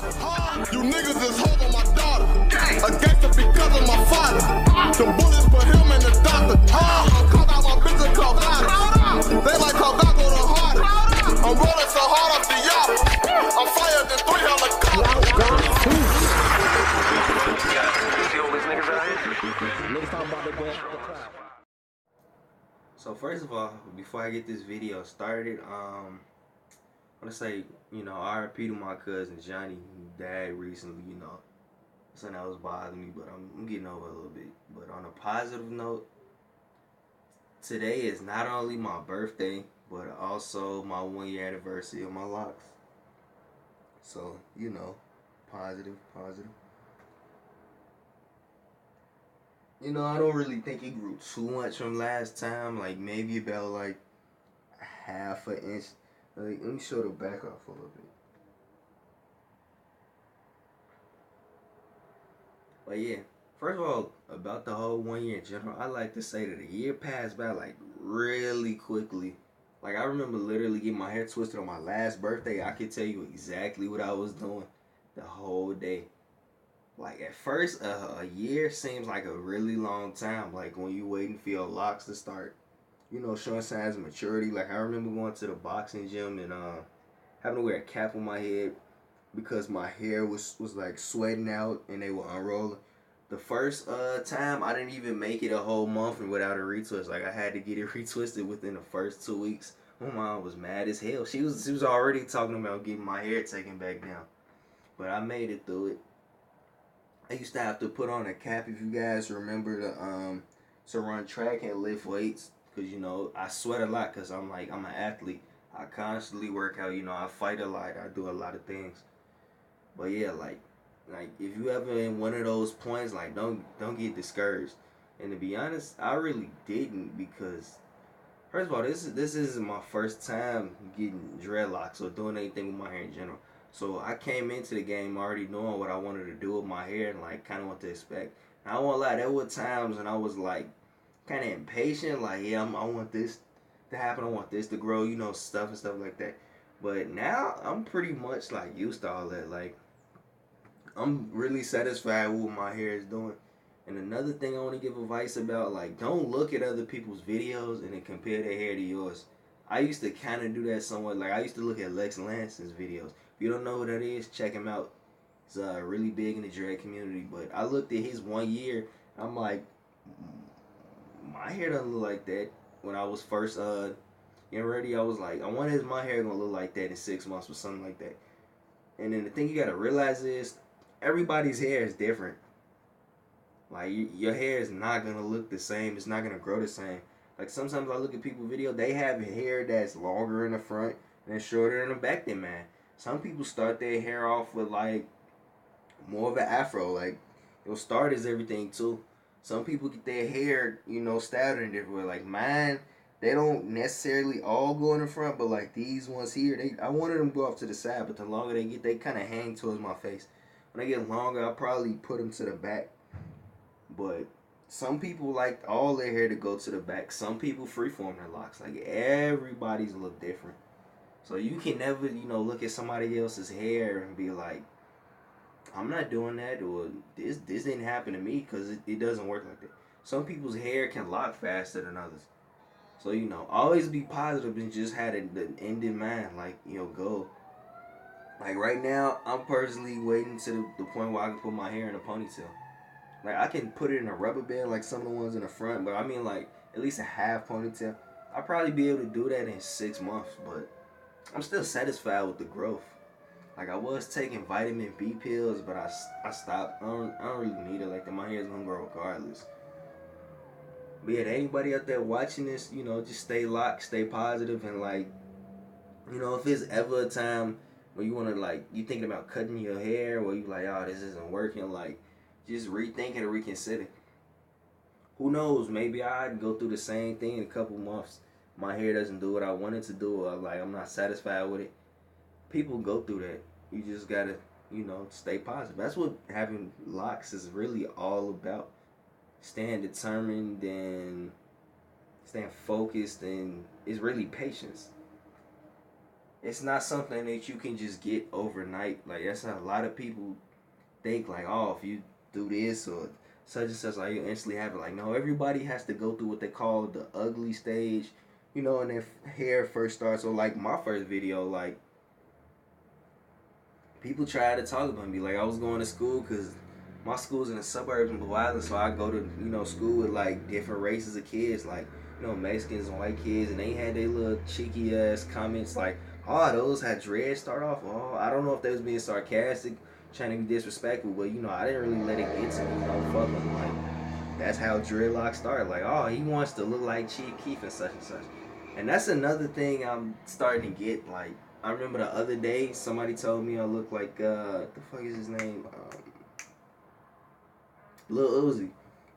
You niggas is hoes on my daughter. A gangster because of my father. The bullets put him in the doctor. I'm caught out my bitch and called God. They like how God go the hardest. I'm rolling so hard off the yacht. I'm fired than 3 helicopters. So first of all, before I get this video started, I want to say, RIP to my cousin Johnny, who died recently, something that was bothering me, but I'm getting over it a little bit. But on a positive note, today is not only my birthday, but also my 1-year anniversary of my locks. So, positive. I don't really think it grew too much from last time, like maybe about like half an inch. Like, let me show the back off a little bit. But yeah, first of all, about the whole 1 year in general, I like to say that a year passed by like really quickly. Like, I remember literally getting my hair twisted on my last birthday. I could tell you exactly what I was doing the whole day. Like, at first, a year seems like a really long time. Like, when you waiting for your locks to start, showing signs of maturity. Like, I remember going to the boxing gym and having to wear a cap on my head because my hair was like sweating out and they were unrolling. The first time, I didn't even make it a whole month and without a retwist. Like, I had to get it retwisted within the first 2 weeks. My mom was mad as hell. She was already talking about getting my hair taken back down. But I made it through it. I used to have to put on a cap, if you guys remember, to run track and lift weights. Because, I sweat a lot because I'm an athlete. I constantly work out, I fight a lot. I do a lot of things. But yeah, like if you ever in one of those points, like don't get discouraged. And to be honest, I really didn't, because first of all, this isn't my first time getting dreadlocks or doing anything with my hair in general. So I came into the game already knowing what I wanted to do with my hair and like kind of what to expect. And I won't lie, there were times when I was like kind of impatient, like I want this to happen, I want this to grow, stuff like that. But now I'm pretty much like used to all that. Like, I'm really satisfied with what my hair is doing. And another thing I want to give advice about, like, don't look at other people's videos and then compare their hair to yours. I used to kind of do that somewhat. Like, I used to look at Lex Lance's videos. If you don't know who that is, check him out. He's really big in the dread community. But I looked at his 1 year. I'm like, my hair doesn't look like that. When I was first getting ready, I was like, I wonder if my hair gonna look like that in 6 months or something like that. And then the thing you gotta realize is, everybody's hair is different. Like, your hair is not gonna look the same. It's not gonna grow the same. Like, sometimes I look at people's video, they have hair that's longer in the front and shorter in the back than mine. Some people start their hair off with like more of an afro. Like, it'll start as everything too. Some people get their hair, styled in a different way. Like mine, they don't necessarily all go in the front, but like these ones here, I wanted them to go off to the side, but the longer they get, they kind of hang towards my face. When they get longer, I'll probably put them to the back. But some people like all their hair to go to the back. Some people freeform their locks. Like, everybody's look different. So you can never, look at somebody else's hair and be like, I'm not doing that, or this didn't happen to me, because it doesn't work like that. Some people's hair can lock faster than others. So, always be positive and just have the end in mind. Like, go. Like, right now, I'm personally waiting to the point where I can put my hair in a ponytail. Like, I can put it in a rubber band like some of the ones in the front, but I mean, like, at least a half ponytail. I'll probably be able to do that in 6 months, but I'm still satisfied with the growth. Like, I was taking vitamin B pills, but I stopped. I don't really need it like that. My hair's gonna grow regardless. But yeah, to anybody out there watching this, just stay locked, stay positive, and like, if there's ever a time where you wanna, like, you thinking about cutting your hair, or you like, oh, this isn't working, like, just rethink it or reconsider. Who knows? Maybe I'd go through the same thing in a couple months. My hair doesn't do what I wanted to do, or like I'm not satisfied with it. People go through that. You just gotta, stay positive. That's what having locks is really all about. Staying determined and staying focused, and it's really patience. it's not something that you can just get overnight. Like that's how a lot of people think. Like, oh, if you do this or such and such, like you instantly have it. Like, no, everybody has to go through what they call the ugly stage. You know, and their hair first starts. Or like my first video, like people try to talk about me. Like I was going to school because my school's in the suburbs in Blue Island, so I go to school with like different races of kids, like Mexicans and white kids, and they had their little cheeky ass comments like, "Oh, those had dreads start off." Oh, I don't know if they was being sarcastic, trying to be disrespectful, but I didn't really let it get to me. Fuck them. Like that's how dreadlocks started. Like, oh, he wants to look like Chief Keef and such and such. And that's another thing I'm starting to get. Like, I remember the other day somebody told me I look like what the fuck is his name? Lil Uzi.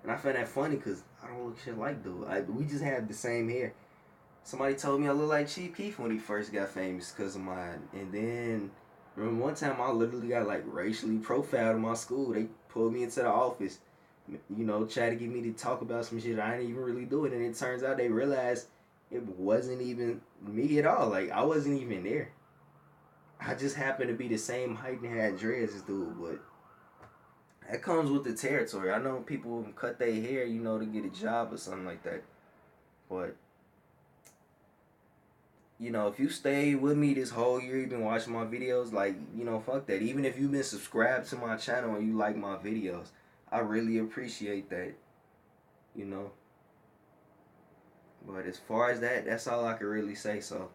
And I found that funny because I don't look shit like dude. We just have the same hair. Somebody told me I look like Chief Keef when he first got famous because of mine. And then remember one time I literally got like racially profiled in my school. They pulled me into the office, tried to get me to talk about some shit I didn't even really do it. And it turns out they realized it wasn't even me at all. Like I wasn't even there. I just happened to be the same height and had dreads as dude, but that comes with the territory. I know people cut their hair, to get a job or something like that. But, if you stay with me this whole year, you've been watching my videos, like, fuck that. Even if you've been subscribed to my channel and you like my videos, I really appreciate that, But as far as that, that's all I can really say, so.